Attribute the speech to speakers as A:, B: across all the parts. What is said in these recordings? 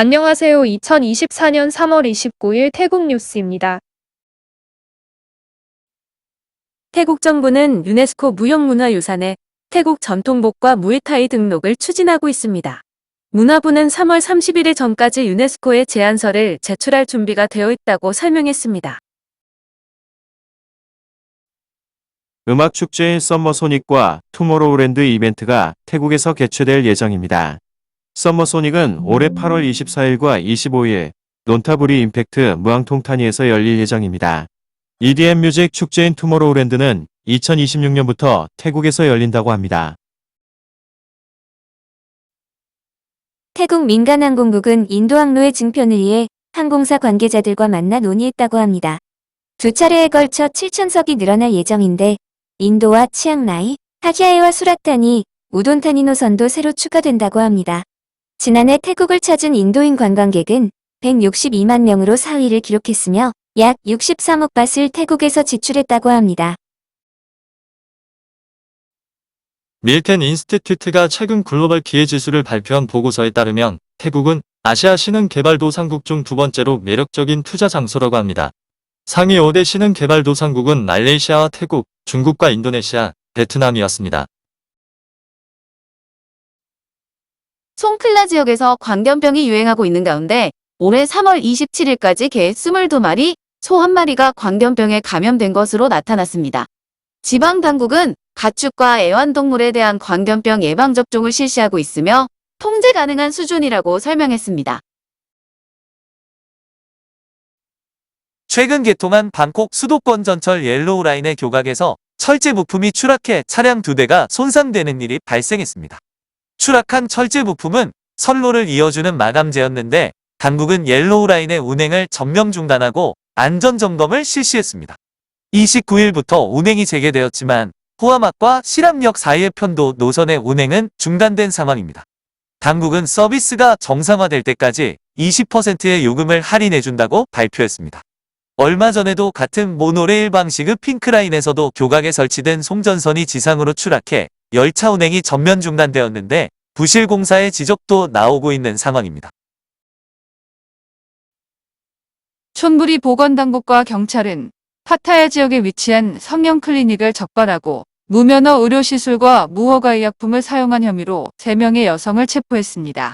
A: 안녕하세요. 2024년 3월 29일 태국 뉴스입니다.
B: 태국 정부는 유네스코 무형문화유산에 태국 전통복과 무에타이 등록을 추진하고 있습니다. 문화부는 3월 30일 전까지 유네스코에 제안서를 제출할 준비가 되어 있다고 설명했습니다.
C: 음악 축제인 썸머소닉과 투모로우랜드 이벤트가 태국에서 개최될 예정입니다. 썸머소닉은 올해 8월 24일과 25일 논타부리 임팩트 무앙통타니에서 열릴 예정입니다. EDM 뮤직 축제인 투모로우랜드는 2026년부터 태국에서 열린다고 합니다.
D: 태국 민간항공국은 인도 항로의 증편을 위해 항공사 관계자들과 만나 논의했다고 합니다. 두 차례에 걸쳐 7,000석이 늘어날 예정인데 인도와 치앙라이, 하기야해와 수라타니, 우돈타니 노선도 새로 추가된다고 합니다. 지난해 태국을 찾은 인도인 관광객은 162만 명으로 4위를 기록했으며 약 63억 밭을 태국에서 지출했다고 합니다.
E: 밀텐 인스티튜트가 최근 글로벌 기회지수를 발표한 보고서에 따르면 태국은 아시아 신흥개발도상국 중 두 번째로 매력적인 투자 장소라고 합니다. 상위 5대 신흥개발도상국은 말레이시아와 태국, 중국과 인도네시아, 베트남이었습니다.
F: 송클라 지역에서 광견병이 유행하고 있는 가운데 올해 3월 27일까지 개 22마리, 소 1마리가 광견병에 감염된 것으로 나타났습니다. 지방당국은 가축과 애완동물에 대한 광견병 예방접종을 실시하고 있으며 통제 가능한 수준이라고 설명했습니다.
G: 최근 개통한 방콕 수도권 전철 옐로우 라인의 교각에서 철제 부품이 추락해 차량 2대가 손상되는 일이 발생했습니다. 추락한 철제 부품은 선로를 이어주는 마감재였는데 당국은 옐로우 라인의 운행을 전면 중단하고 안전점검을 실시했습니다. 29일부터 운행이 재개되었지만 호아막과 실암역 사이의 편도 노선의 운행은 중단된 상황입니다. 당국은 서비스가 정상화될 때까지 20%의 요금을 할인해준다고 발표했습니다. 얼마 전에도 같은 모노레일 방식의 핑크라인에서도 교각에 설치된 송전선이 지상으로 추락해 열차 운행이 전면 중단되었는데 부실 공사의 지적도 나오고 있는 상황입니다.
H: 촌부리 보건당국과 경찰은 파타야 지역에 위치한 성형 클리닉을 접근하고 무면허 의료시술과 무허가 의약품을 사용한 혐의로 3명의 여성을 체포했습니다.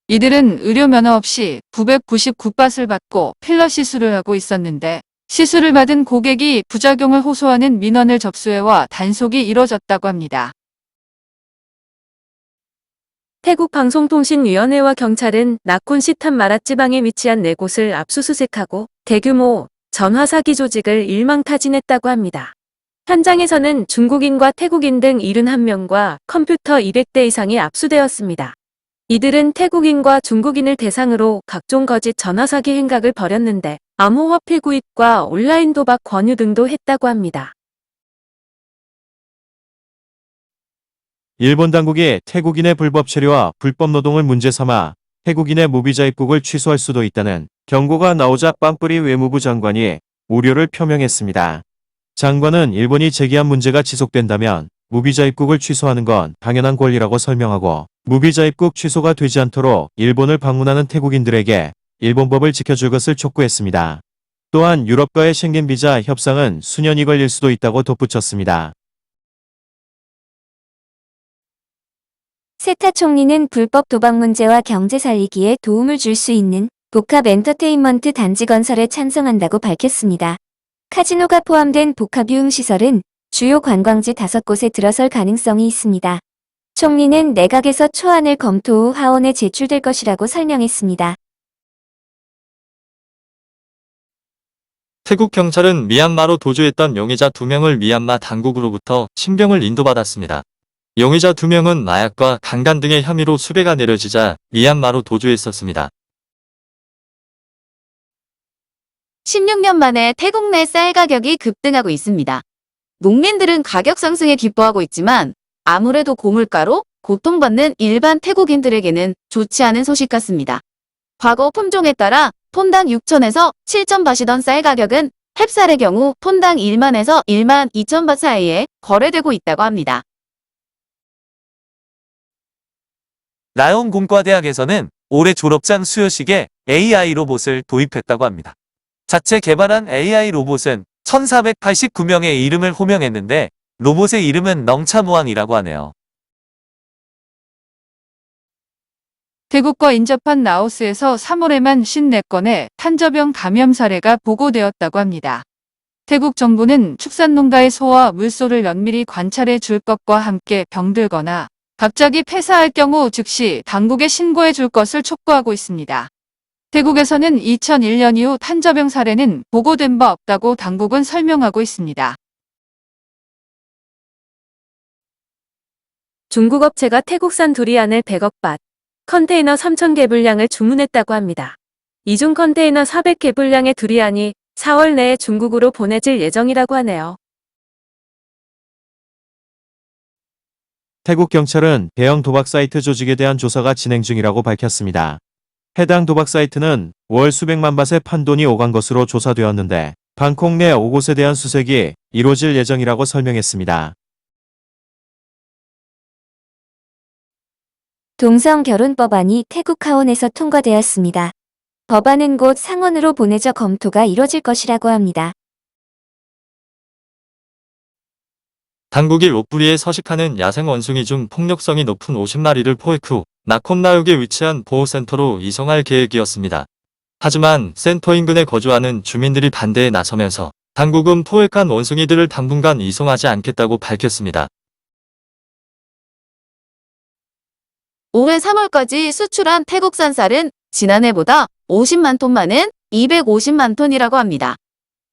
H: 이들은 의료면허 없이 999밭을 받고 필러 시술을 하고 있었는데 시술을 받은 고객이 부작용을 호소하는 민원을 접수해와 단속이 이뤄졌다고 합니다.
B: 태국 방송통신위원회와 경찰은 나콘 시탄 마랏 지방에 위치한 4곳을 압수수색하고 대규모 전화 사기 조직을 일망타진했다고 합니다. 현장에서는 중국인과 태국인 등 71명과 컴퓨터 200대 이상이 압수되었습니다. 이들은 태국인과 중국인을 대상으로 각종 거짓 전화 사기 행각을 벌였는데 암호화폐 구입과 온라인 도박 권유 등도 했다고 합니다.
C: 일본 당국이 태국인의 불법 체류와 불법 노동을 문제 삼아 태국인의 무비자 입국을 취소할 수도 있다는 경고가 나오자 빰뿌리 외무부 장관이 우려를 표명했습니다. 장관은 일본이 제기한 문제가 지속된다면 무비자 입국을 취소하는 건 당연한 권리라고 설명하고 무비자 입국 취소가 되지 않도록 일본을 방문하는 태국인들에게 일본법을 지켜줄 것을 촉구했습니다. 또한 유럽과의 쉥겐 비자 협상은 수년이 걸릴 수도 있다고 덧붙였습니다.
D: 세타 총리는 불법 도박 문제와 경제 살리기에 도움을 줄 수 있는 복합 엔터테인먼트 단지 건설에 찬성한다고 밝혔습니다. 카지노가 포함된 복합 유흥시설은 주요 관광지 5곳에 들어설 가능성이 있습니다. 총리는 내각에서 초안을 검토 후 하원에 제출될 것이라고 설명했습니다.
E: 태국 경찰은 미얀마로 도주했던 용의자 2명을 미얀마 당국으로부터 신병을 인도받았습니다. 용의자 2명은 마약과 강간 등의 혐의로 수배가 내려지자 미얀마로 도주했었습니다.
F: 16년 만에 태국 내 쌀 가격이 급등하고 있습니다. 농민들은 가격 상승에 기뻐하고 있지만 아무래도 고물가로 고통받는 일반 태국인들에게는 좋지 않은 소식 같습니다. 과거 품종에 따라 톤당 6천에서 7천 바시던 쌀 가격은 햅쌀의 경우 톤당 1만에서 1만 2천 바 사이에 거래되고 있다고 합니다.
G: 라온 공과대학에서는 올해 졸업장 수여식에 AI 로봇을 도입했다고 합니다. 자체 개발한 AI 로봇은 1489명의 이름을 호명했는데 로봇의 이름은 넝차무왕이라고 하네요.
H: 태국과 인접한 라오스에서 3월에만 54건의 탄저병 감염 사례가 보고되었다고 합니다. 태국 정부는 축산농가의 소와 물소를 면밀히 관찰해 줄 것과 함께 병들거나 갑자기 폐사할 경우 즉시 당국에 신고해 줄 것을 촉구하고 있습니다. 태국에서는 2001년 이후 탄저병 사례는 보고된 바 없다고 당국은 설명하고 있습니다.
B: 중국 업체가 태국산 두리안을 100억 밭, 컨테이너 3,000개 분량을 주문했다고 합니다. 이중 컨테이너 400개 분량의 두리안이 4월 내에 중국으로 보내질 예정이라고 하네요.
C: 태국 경찰은 대형 도박 사이트 조직에 대한 조사가 진행 중이라고 밝혔습니다. 해당 도박 사이트는 월 수백만 밭의 판돈이 오간 것으로 조사되었는데 방콕 내 5곳에 대한 수색이 이루어질 예정이라고 설명했습니다.
D: 동성 결혼 법안이 태국 하원에서 통과되었습니다. 법안은 곧 상원으로 보내져 검토가 이뤄질 것이라고 합니다.
E: 당국이 롯부리에 서식하는 야생 원숭이 중 폭력성이 높은 50마리를 포획 후 나콤나육에 위치한 보호센터로 이송할 계획이었습니다. 하지만 센터 인근에 거주하는 주민들이 반대에 나서면서 당국은 포획한 원숭이들을 당분간 이송하지 않겠다고 밝혔습니다.
F: 올해 3월까지 수출한 태국산 쌀은 지난해보다 50만 톤 많은 250만 톤이라고 합니다.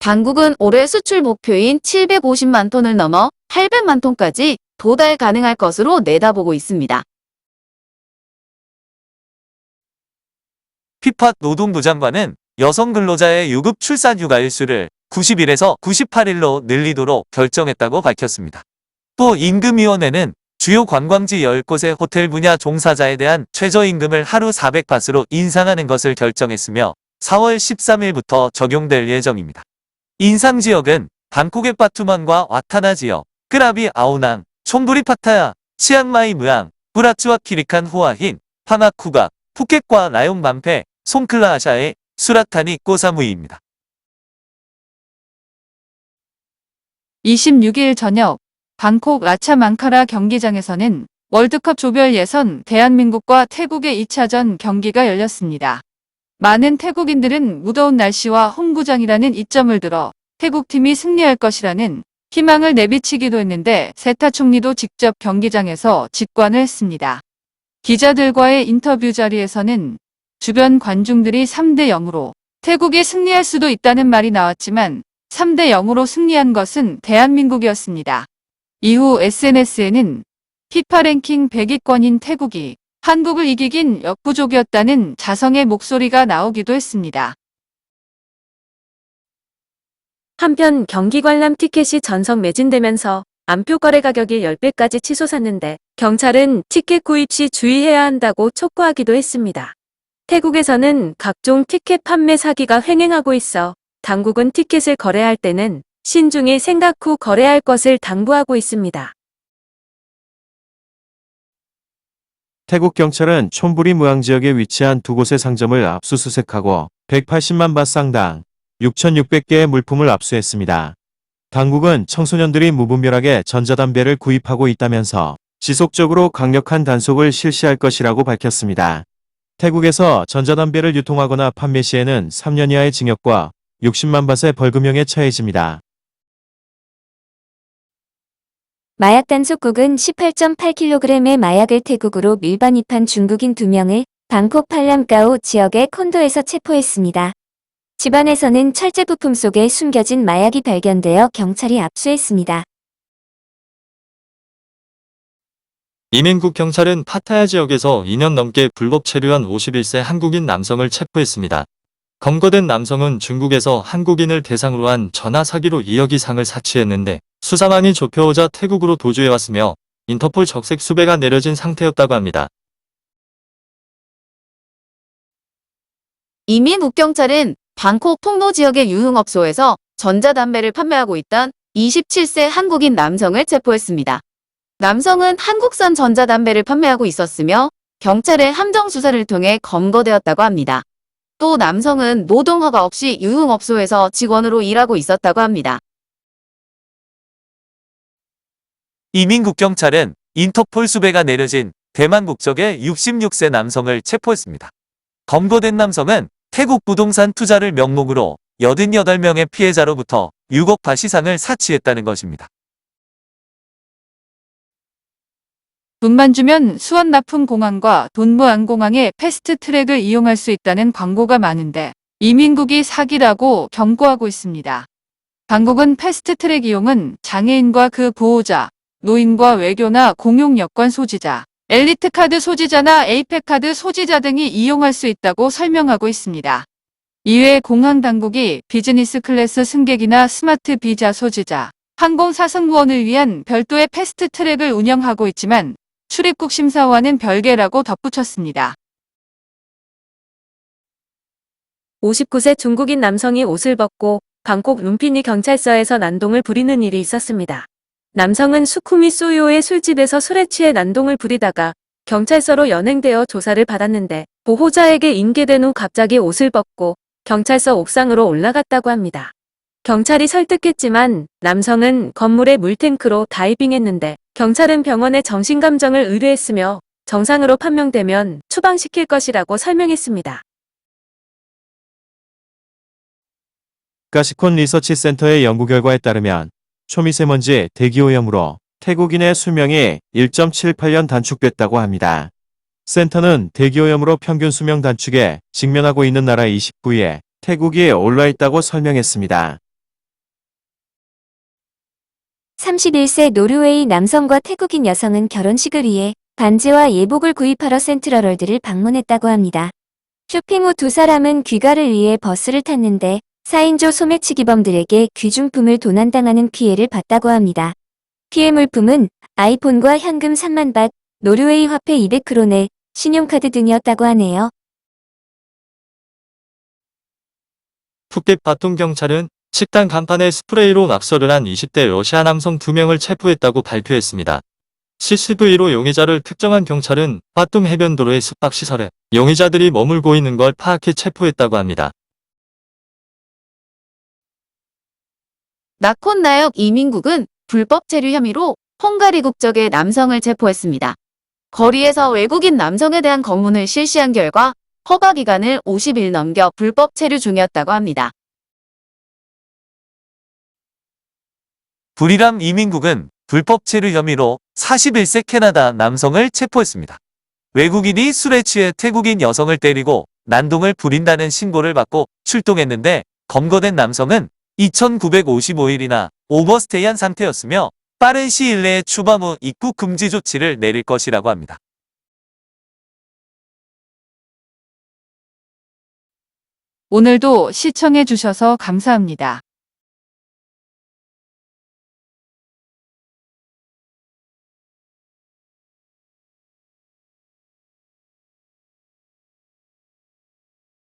F: 당국은 올해 수출 목표인 750만 톤을 넘어 800만 톤까지 도달 가능할 것으로 내다보고 있습니다.
G: 피팟 노동부 장관은 여성 근로자의 유급 출산 휴가일 수를 90일에서 98일로 늘리도록 결정했다고 밝혔습니다. 또 임금위원회는 주요 관광지 10곳의 호텔 분야 종사자에 대한 최저임금을 하루 400바트로 인상하는 것을 결정했으며 4월 13일부터 적용될 예정입니다. 인상 지역은 방콕의 파투만과 와타나 지역, 끄라비 아오낭, 촌부리 파타야, 치앙마이 무앙, 브라츠와 키리칸 후아힌, 파마쿠가, 푸켓과 라용 반페, 송클라 아샤의 수라타니 꼬사무이입니다.
H: 26일 저녁 방콕 라차망카라 경기장에서는 월드컵 조별 예선 대한민국과 태국의 2차전 경기가 열렸습니다. 많은 태국인들은 무더운 날씨와 홈구장이라는 이점을 들어 태국팀이 승리할 것이라는 희망을 내비치기도 했는데 세타 총리도 직접 경기장에서 직관을 했습니다. 기자들과의 인터뷰 자리에서는 주변 관중들이 3대0으로 태국이 승리할 수도 있다는 말이 나왔지만 3대0으로 승리한 것은 대한민국이었습니다. 이후 SNS에는 피파 랭킹 100위권인 태국이 한국을 이기긴 역부족이었다는 자성의 목소리가 나오기도 했습니다.
B: 한편 경기 관람 티켓이 전석 매진되면서 암표 거래 가격이 10배까지 치솟았는데 경찰은 티켓 구입 시 주의해야 한다고 촉구하기도 했습니다. 태국에서는 각종 티켓 판매 사기가 횡행하고 있어 당국은 티켓을 거래할 때는 신중히 생각 후 거래할 것을 당부하고 있습니다.
C: 태국 경찰은 촌부리 무앙 지역에 위치한 두 곳의 상점을 압수수색하고 180만 바 쌍당 6,600개의 물품을 압수했습니다. 당국은 청소년들이 무분별하게 전자담배를 구입하고 있다면서 지속적으로 강력한 단속을 실시할 것이라고 밝혔습니다. 태국에서 전자담배를 유통하거나 판매 시에는 3년 이하의 징역과 60만 바트의 벌금형에 처해집니다.
D: 마약 단속국은 18.8kg의 마약을 태국으로 밀반입한 중국인 2명을 방콕 팔람가오 지역의 콘도에서 체포했습니다. 집안에서는 철제 부품 속에 숨겨진 마약이 발견되어 경찰이 압수했습니다.
E: 이민국 경찰은 파타야 지역에서 2년 넘게 불법 체류한 51세 한국인 남성을 체포했습니다. 검거된 남성은 중국에서 한국인을 대상으로 한 전화 사기로 2억 이상을 사치했는데 수사망이 좁혀오자 태국으로 도주해왔으며 인터폴 적색 수배가 내려진 상태였다고 합니다.
F: 이민국 경찰은 방콕 통로 지역의 유흥업소에서 전자담배를 판매하고 있던 27세 한국인 남성을 체포했습니다. 남성은 한국산 전자담배를 판매하고 있었으며 경찰의 함정 수사를 통해 검거되었다고 합니다. 또 남성은 노동허가 없이 유흥업소에서 직원으로 일하고 있었다고 합니다.
G: 이민국 경찰은 인터폴 수배가 내려진 대만 국적의 66세 남성을 체포했습니다. 검거된 남성은 태국 부동산 투자를 명목으로 88명의 피해자로부터 6억 바 시상을 사치했다는 것입니다.
H: 돈만 주면 수원납품공항과 돈무안공항의 패스트트랙을 이용할 수 있다는 광고가 많은데 이민국이 사기라고 경고하고 있습니다. 당국은 패스트트랙 이용은 장애인과 그 보호자, 노인과 외교나 공용 여권 소지자, 엘리트카드 소지자나 에이펙카드 소지자 등이 이용할 수 있다고 설명하고 있습니다. 이외에 공항 당국이 비즈니스 클래스 승객이나 스마트 비자 소지자, 항공사 승무원을 위한 별도의 패스트트랙을 운영하고 있지만 출입국 심사와는 별개라고 덧붙였습니다.
B: 59세 중국인 남성이 옷을 벗고 방콕 룸피니 경찰서에서 난동을 부리는 일이 있었습니다. 남성은 수쿠미 소요의 술집에서 술에 취해 난동을 부리다가 경찰서로 연행되어 조사를 받았는데 보호자에게 인계된 후 갑자기 옷을 벗고 경찰서 옥상으로 올라갔다고 합니다. 경찰이 설득했지만 남성은 건물의 물탱크로 다이빙했는데 경찰은 병원에 정신감정을 의뢰했으며 정상으로 판명되면 추방시킬 것이라고 설명했습니다.
C: 가시콘 리서치 센터의 연구 결과에 따르면 초미세먼지 대기오염으로 태국인의 수명이 1.78년 단축됐다고 합니다. 센터는 대기오염으로 평균 수명 단축에 직면하고 있는 나라 29위에 태국이 올라 있다고 설명했습니다.
D: 31세 노르웨이 남성과 태국인 여성은 결혼식을 위해 반지와 예복을 구입하러 센트럴월드를 방문했다고 합니다. 쇼핑 후 두 사람은 귀가를 위해 버스를 탔는데 4인조 소매치기범들에게 귀중품을 도난당하는 피해를 봤다고 합니다. 피해 물품은 아이폰과 현금 3만 bat, 노르웨이 화폐 200크로네, 신용카드 등이었다고 하네요.
E: 푸켓 바통 경찰은 식당 간판에 스프레이로 낙서를 한 20대 러시아 남성 2명을 체포했다고 발표했습니다. CCV로 용의자를 특정한 경찰은 바통 해변도로의 숙박시설에 용의자들이 머물고 있는 걸 파악해 체포했다고 합니다.
F: 나콘나역 이민국은 불법 체류 혐의로 헝가리 국적의 남성을 체포했습니다. 거리에서 외국인 남성에 대한 검문을 실시한 결과 허가 기간을 50일 넘겨 불법 체류 중이었다고 합니다.
G: 불이람 이민국은 불법 체류 혐의로 41세 캐나다 남성을 체포했습니다. 외국인이 술에 취해 태국인 여성을 때리고 난동을 부린다는 신고를 받고 출동했는데 검거된 남성은 2,955일이나 오버스테이한 상태였으며 빠른 시일 내에 추방 후 입국 금지 조치를 내릴 것이라고 합니다.
H: 오늘도 시청해 주셔서 감사합니다.